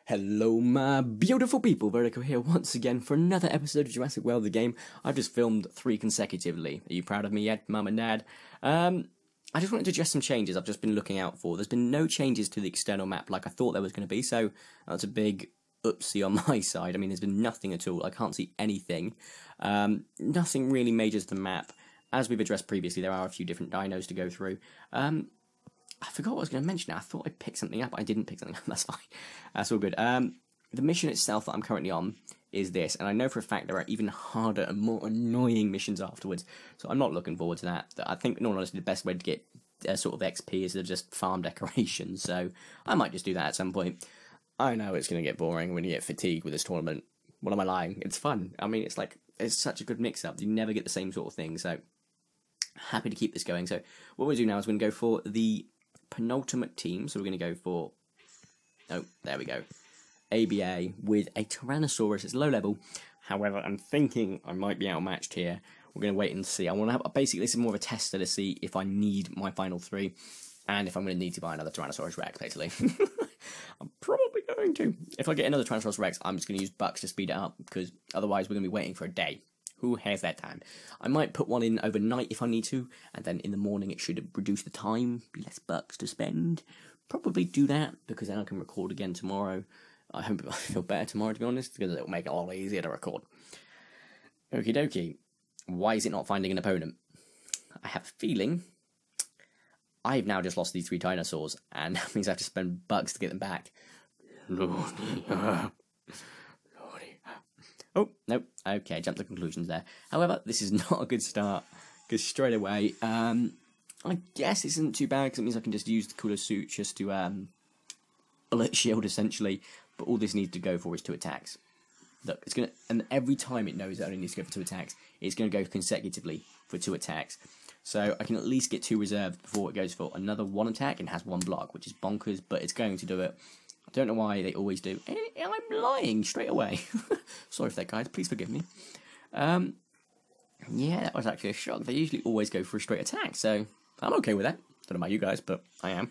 Hello my beautiful people, Vertico here once again for another episode of Jurassic World the game. I've just filmed 3 consecutively. Are you proud of me yet, Mum and Dad? I just wanted to address some changes I've just been looking out for. There's been no changes to the external map like I thought there was going to be, so that's a big oopsie on my side. I mean, there's been nothing at all. I can't see anything. Nothing really major to the map. As we've addressed previously, there are a few different dinos to go through. I forgot what I was going to mention now. I thought I picked something up, but I didn't pick something up. That's fine. That's all good. The mission itself that I'm currently on is this, and I know for a fact there are even harder and more annoying missions afterwards, so I'm not looking forward to that. I think, in all honesty, the best way to get sort of XP is to just farm decorations, so I might just do that at some point. I know it's going to get boring when you get fatigued with this tournament. What am I lying? It's fun. I mean, it's such a good mix-up. You never get the same sort of thing, so happy to keep this going. So what we'll do now is we're going to go for the penultimate team, so we're going to go for, oh, there we go, ABA with a Tyrannosaurus. It's low level, however, I'm thinking I might be outmatched here. We're going to wait and see. I want to have, basically, this is more of a tester to see if I need my final 3, and if I'm going to need to buy another Tyrannosaurus Rex, basically. I'm probably going to. If I get another Tyrannosaurus Rex, I'm just going to use bucks to speed it up, because otherwise we're going to be waiting for a day. Who has that time? I might put one in overnight if I need to, and then in the morning it should reduce the time, be less bucks to spend. Probably do that, because then I can record again tomorrow. I hope I feel better tomorrow, to be honest, because it'll make it a lot easier to record. Okie dokie. Why is it not finding an opponent? I have a feeling I've now just lost these 3 dinosaurs, and that means I have to spend bucks to get them back. Ludia. Oh, no, okay, jump to conclusions there. However, this is not a good start, because straight away, I guess it isn't too bad, because it means I can just use the cooler suit just to, bullet shield, essentially, but all this needs to go for is 2 attacks. Look, it's going to, and every time it knows it only needs to go for 2 attacks, it's going to go consecutively for 2 attacks. So I can at least get 2 reserved before it goes for another 1 attack, and has 1 block, which is bonkers, but it's going to do it. I don't know why they always do. And I'm lying straight away. Sorry for that, guys. Please forgive me. Yeah, that was actually a shock. They usually always go for a straight attack, so I'm okay with that. Don't know about you guys, but I am.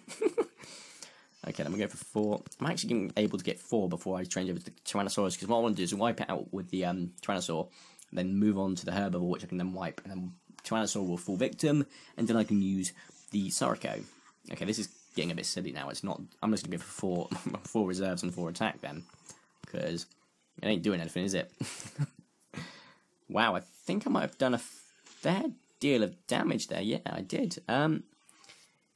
Okay, then we go for 4. I'm actually able to get 4 before I change over to the Tyrannosaurus, because what I want to do is wipe it out with the Tyrannosaur, then move on to the herbivore, which I can then wipe, and then Tyrannosaur will fall victim, and then I can use the Vertico. Okay, this is getting a bit silly now. It's not. I'm just gonna go for 4 reserves and 4 attack then, because it ain't doing anything, is it? Wow, I think I might have done a fair deal of damage there. Yeah, I did.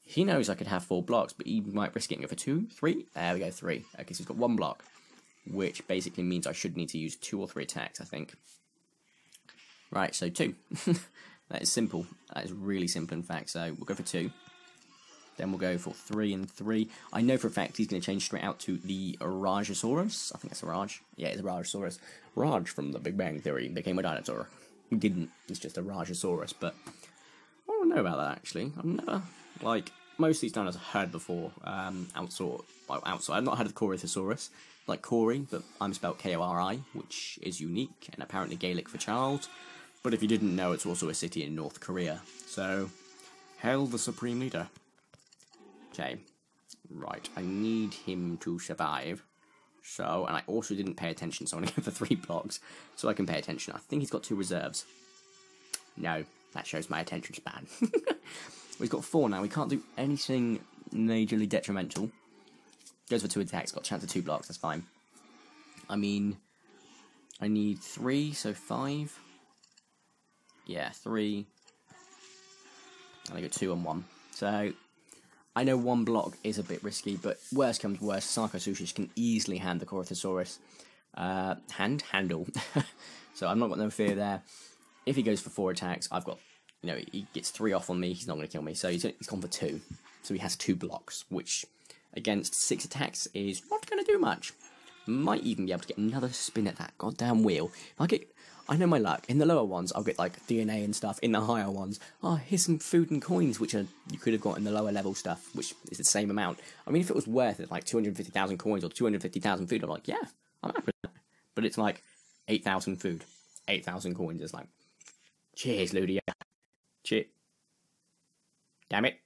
He knows I could have 4 blocks, but he might risk getting it for 2, 3. There we go, 3. Okay, so he's got 1 block, which basically means I should need to use 2 or 3 attacks, I think. Right, so 2. That is simple. That is really simple, in fact. So we'll go for 2. Then we'll go for 3 and 3. I know for a fact he's going to change straight out to the Rajasaurus. I think that's a Raj. Yeah, it's a Rajasaurus. Raj from the Big Bang Theory became a dinosaur. He didn't. It's just a Rajasaurus. But I don't know about that, actually. I've never, like, most of these dinosaurs I've heard before. Outside. I've not heard of Corythosaurus, like Cory, but I'm spelled K-O-R-I, which is unique, and apparently Gaelic for child. But if you didn't know, it's also a city in North Korea. So, hail the Supreme Leader. Okay, right, I need him to survive, so, and I also didn't pay attention, so I'm going to go for 3 blocks, so I can pay attention. I think he's got 2 reserves. No, that shows my attention span. He's got 4 now, we can't do anything majorly detrimental. Goes for 2 attacks, got a chance of 2 blocks, that's fine. I mean, I need 3, so 5. Yeah, 3. And I got 2 and 1, so I know 1 block is a bit risky, but worst comes worst, Sarcosuchus can easily hand the Corythosaurus. Handle. So I've not got no fear there. If he goes for 4 attacks, I've got, you know, he gets 3 off on me, he's not going to kill me. So he's gone for 2. So he has 2 blocks, which against 6 attacks is not going to do much. Might even be able to get another spin at that goddamn wheel. If I know my luck. In the lower ones, I'll get, like, DNA and stuff. In the higher ones, here's some food and coins, which you could have got in the lower level stuff, which is the same amount. I mean, if it was worth it, like 250,000 coins or 250,000 food, I'm like, yeah, I'm happy with that. But it's like 8,000 food, 8,000 coins. It's like, cheers, Ludia. Cheers. Damn it.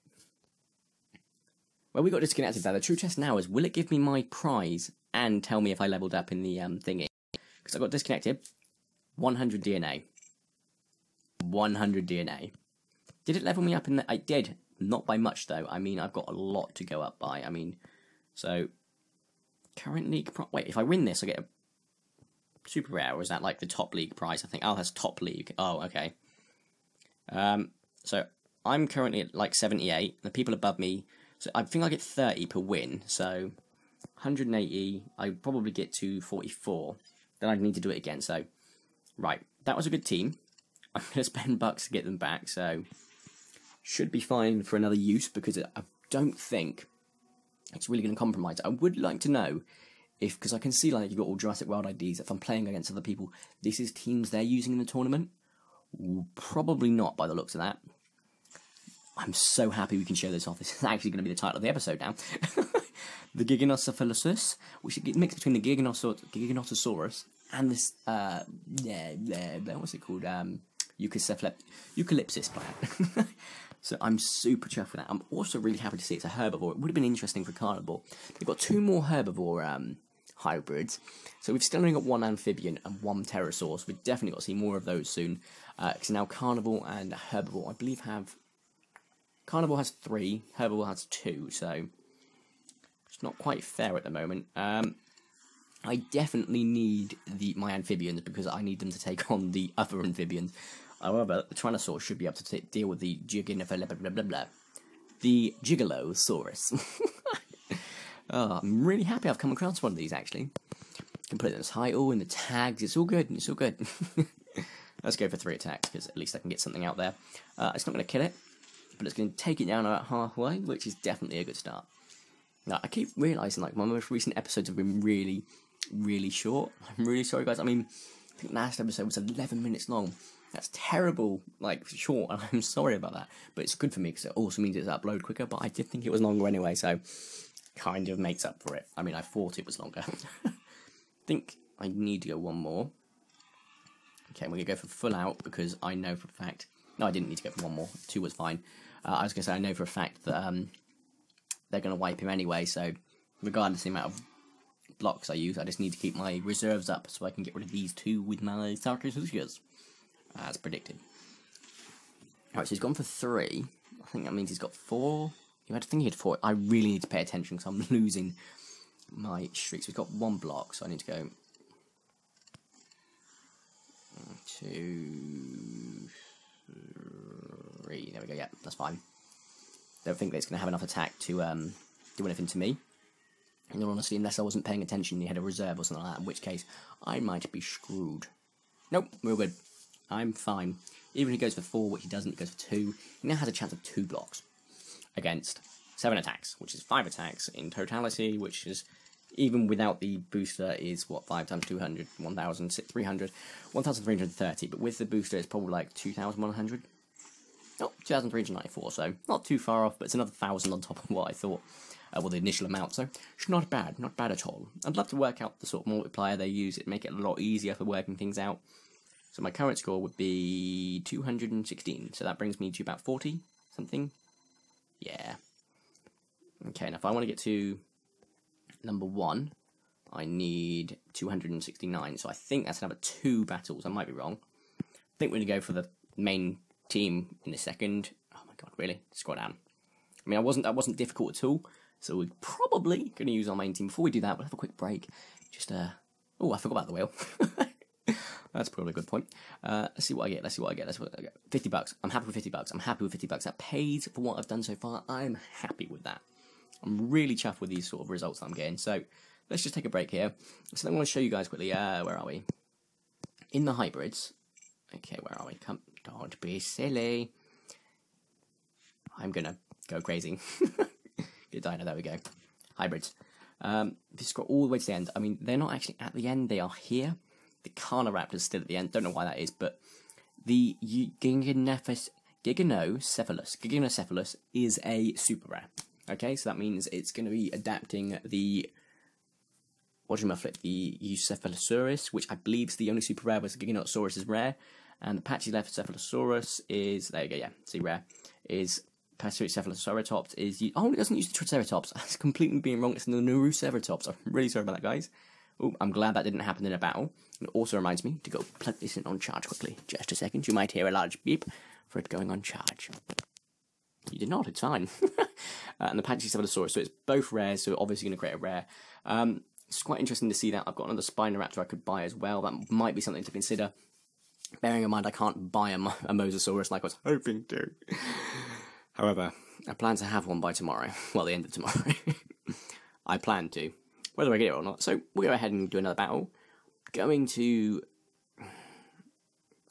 Well, we got disconnected there. The true test now is, will it give me my prize and tell me if I leveled up in the thingy. Because I got disconnected. 100 DNA. 100 DNA. Did it level me up in the... I did. Not by much, though. I mean, I've got a lot to go up by. I mean, so... Current league... Wait, if I win this, I get a super rare, or is that like the top league prize? I think. Oh, that's top league. Oh, okay. So I'm currently at like 78. The people above me, so I think I get 30 per win. So 180. I probably get to 44. Then I need to do it again. So right, that was a good team. I'm gonna spend bucks to get them back. So should be fine for another use because I don't think it's really going to compromise. I would like to know if, because I can see like you've got all Jurassic World IDs, if I'm playing against other people, this is teams they're using in the tournament. Probably not by the looks of that. I'm so happy we can show this off. This is actually going to be the title of the episode now. The Giganocephalus, which is a mix between the Giganocephalus and this, what's it called? Eucalyptus plant. So I'm super chuffed with that. I'm also really happy to see it's a herbivore. It would have been interesting for carnivore. They've got 2 more herbivore hybrids. So we've still only got 1 amphibian and 1 pterosaur. So we've definitely got to see more of those soon. Because now carnivore and herbivore, I believe, have... Carnivore has 3, herbivore has 2. So it's not quite fair at the moment. I definitely need my amphibians because I need them to take on the other amphibians. However, the Tyrannosaur should be able to deal with the the Gigalosaurus. Oh, I'm really happy I've come across one of these, actually. You can put it in the title, in the tags, it's all good, it's all good. Let's go for 3 attacks, because at least I can get something out there. It's not going to kill it, but it's going to take it down about halfway, which is definitely a good start. Now, I keep realising, like, my most recent episodes have been really, really short. I'm really sorry, guys. I mean, I think last episode was 11 minutes long. That's terrible, like, short, and I'm sorry about that. But it's good for me, because it also means it's upload quicker, but I did think it was longer anyway, so kind of makes up for it. I mean, I thought it was longer. I think I need to go 1 more. Okay, we're going to go for full out, because I know for a fact... No, I didn't need to go for 1 more. 2 was fine. I was going to say, I know for a fact that they're going to wipe him anyway, so regardless of the amount of blocks I use, I just need to keep my reserves up so I can get rid of these 2 with my Pachyceratops. As predicted. Alright, so he's gone for 3. I think that means he's got 4. You had to think he had 4. I really need to pay attention because I'm losing my streaks. We've got 1 block, so I need to go 2, 3. There we go. Yeah, that's fine. Don't think that it's going to have enough attack to do anything to me. In all honesty, unless I wasn't paying attention, he had a reserve or something like that, in which case I might be screwed. Nope, we're all good. I'm fine. Even if he goes for 4, which he doesn't, he goes for 2. He now has a chance of 2 blocks against 7 attacks, which is 5 attacks in totality, which is, even without the booster, is what, 5 times 200, 1,300, 1,330. But with the booster, it's probably like 2,100. Oh, 2,394, so not too far off, but it's another 1,000 on top of what I thought. Well, the initial amount, so it's not bad at all. I'd love to work out the sort of multiplier they use, it make it a lot easier for working things out. So my current score would be 216, so that brings me to about 40 something. Yeah. Okay, now if I want to get to number 1, I need 269, so I think that's another 2 battles. I might be wrong. I think we're going to go for the main team in a second. Oh my god, really? Scroll down. I mean, that wasn't difficult at all, so we're probably going to use our main team. Before we do that, we'll have a quick break. Just, oh, I forgot about the wheel. That's probably a good point. Let's see what I get. 50 bucks. I'm happy with 50 bucks. That pays for what I've done so far. I'm happy with that. I'm really chuffed with these sort of results that I'm getting. So let's just take a break here. So I'm going to show you guys quickly. Where are we? In the hybrids. Okay, where are we? Come, don't be silly. I'm going to go crazy. Good dino, there we go. Hybrids. If you scroll all the way to the end, I mean, they're not actually at the end. They are here. The Carnoraptor's still at the end. Don't know why that is, but the Giganocephalus is a super rare. Okay, so that means it's going to be adapting the the Eucephalosaurus, which I believe is the only super rare, whereas the Giganocephalus is rare, and the Pachyceratops is, there you go, yeah, see, rare, is Pachyceratops is... Oh, it doesn't use the Triceratops. That's completely being wrong. It's the Neuroceratops. I'm really sorry about that, guys. Oh, I'm glad that didn't happen in a battle. It also reminds me to go plug this in on charge quickly. Just a second. You might hear a large beep for it going on charge. You did not. It's fine. And the Pachyceratops, so it's both rare, so obviously going to create a rare. It's quite interesting to see that. I've got another Spinoraptor I could buy as well. That might be something to consider. Bearing in mind I can't buy a mosasaurus like I was hoping to. However, I plan to have one by tomorrow. Well, the end of tomorrow. I plan to. Whether I get it or not. So, we'll go ahead and do another battle. Going to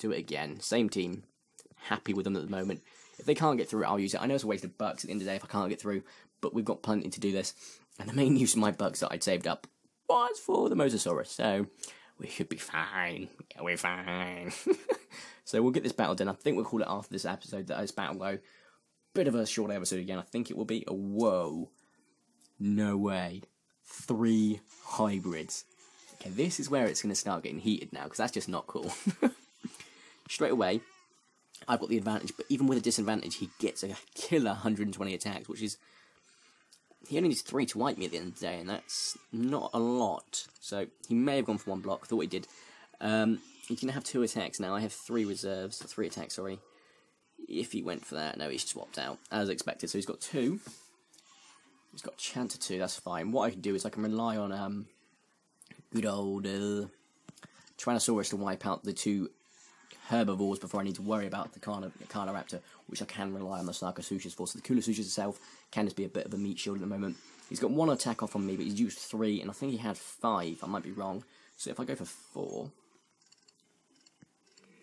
do it again. Same team. Happy with them at the moment. If they can't get through, I'll use it. I know it's a waste of bucks at the end of the day if I can't get through. But we've got plenty to do this. And the main use of my bucks that I'd saved up was for the mosasaurus. So, we should be fine. Yeah, we're fine. So, we'll get this battle done. I think we'll call it after this episode. This battle go. Bit of a short episode again. I think it will be. Whoa. No way. 3 hybrids. Okay, this is where it's going to start getting heated now, because that's just not cool. Straight away, I've got the advantage, but even with a disadvantage, he gets a killer 120 attacks, which is... He only needs 3 to wipe me at the end of the day, and that's not a lot. So, he may have gone for 1 block. I thought he did. He's going to have 2 attacks now. I have 3 reserves. 3 attacks, sorry. If he went for that, no, he's swapped out, as expected. So, he's got 2. He's got a chance of 2, that's fine. What I can do is I can rely on good old Tyrannosaurus to wipe out the 2 herbivores before I need to worry about the Carnoraptor, which I can rely on the Sarcosuchus for. So the Coolosuchus itself can just be a bit of a meat shield at the moment. He's got 1 attack off on me, but he's used 3, and I think he had 5. I might be wrong. So if I go for 4...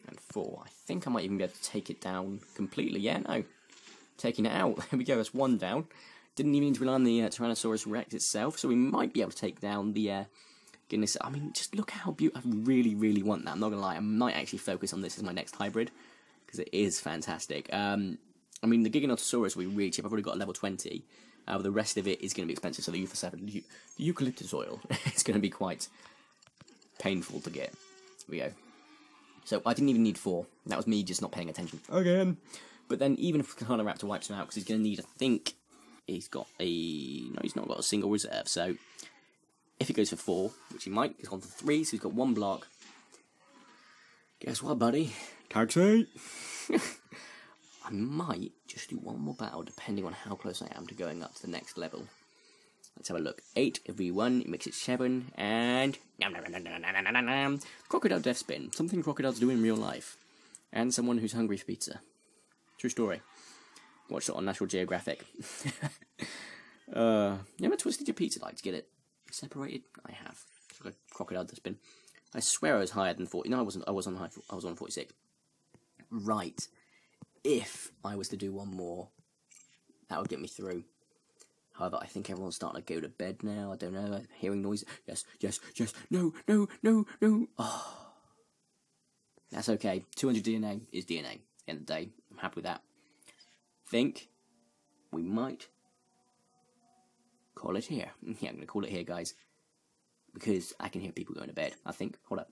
and 4, I think I might even be able to take it down completely. Yeah, no. Taking it out. There we go, that's 1 down. Didn't even need to rely on the Tyrannosaurus Rex itself, so we might be able to take down the goodness. I mean, just look how beautiful. I really, really want that. I'm not going to lie, I might actually focus on this as my next hybrid, because it is fantastic. I mean, the Giganocephalus will be really cheap. I've already got a level 20, but the rest of it is going to be expensive, so the eucalyptus oil is going to be quite painful to get. Here we go. So, I didn't even need 4. That was me just not paying attention. Again. But then, even if the Carnoraptor wipes him out, because he's going to need, I think... He's got a... No, he's not got a single reserve, so... If he goes for 4, which he might, he's gone for 3, so he's got 1 block. Guess what, buddy? Taxi! I might just do 1 more battle, depending on how close I am to going up to the next level. Let's have a look. 8 v1, it makes it 7, and... Crocodile death spin. Something crocodiles do in real life. And someone who's hungry for pizza. True story. Watched it on National Geographic. You ever twisted your pizza like to get it separated? I have. It's like a crocodile dustbin. I swear I was higher than 40. No, I wasn't. I was on 46. Right. If I was to do 1 more, that would get me through. However, I think everyone's starting to go to bed now. I don't know. I'm hearing noise. Yes, yes, yes. No, no, no, no. Oh. That's okay. 200 DNA is DNA. At the end of the day, I'm happy with that. Think we might call it here. Yeah, I'm going to call it here, guys, because I can hear people going to bed, I think. Hold up.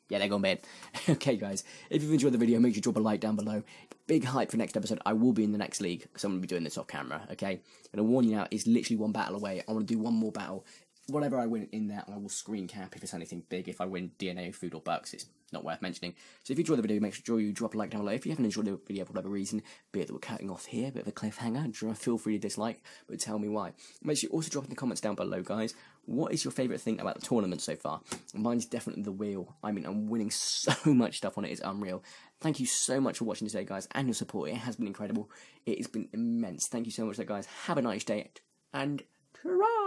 Yeah, they're going to bed. Okay, guys, if you've enjoyed the video, make sure you drop a like down below. Big hype for next episode. I will be in the next league, because I'm going to be doing this off camera, okay? And I warn you now, it's literally 1 battle away. I want to do 1 more battle. Whatever I win in that, I will screen cap if it's anything big. If I win DNA, food, or bucks, it's not worth mentioning. So if you enjoyed the video, make sure you drop a like down below. If you haven't enjoyed the video for whatever reason, be it that we're cutting off here, a bit of a cliffhanger, feel free to dislike, but tell me why. Make sure you also drop in the comments down below, guys. What is your favourite thing about the tournament so far? Mine's definitely the wheel. I mean, I'm winning so much stuff on it, it's unreal. Thank you so much for watching today, guys, and your support. It has been incredible. It has been immense. Thank you so much, guys. Have a nice day, and ta-ra!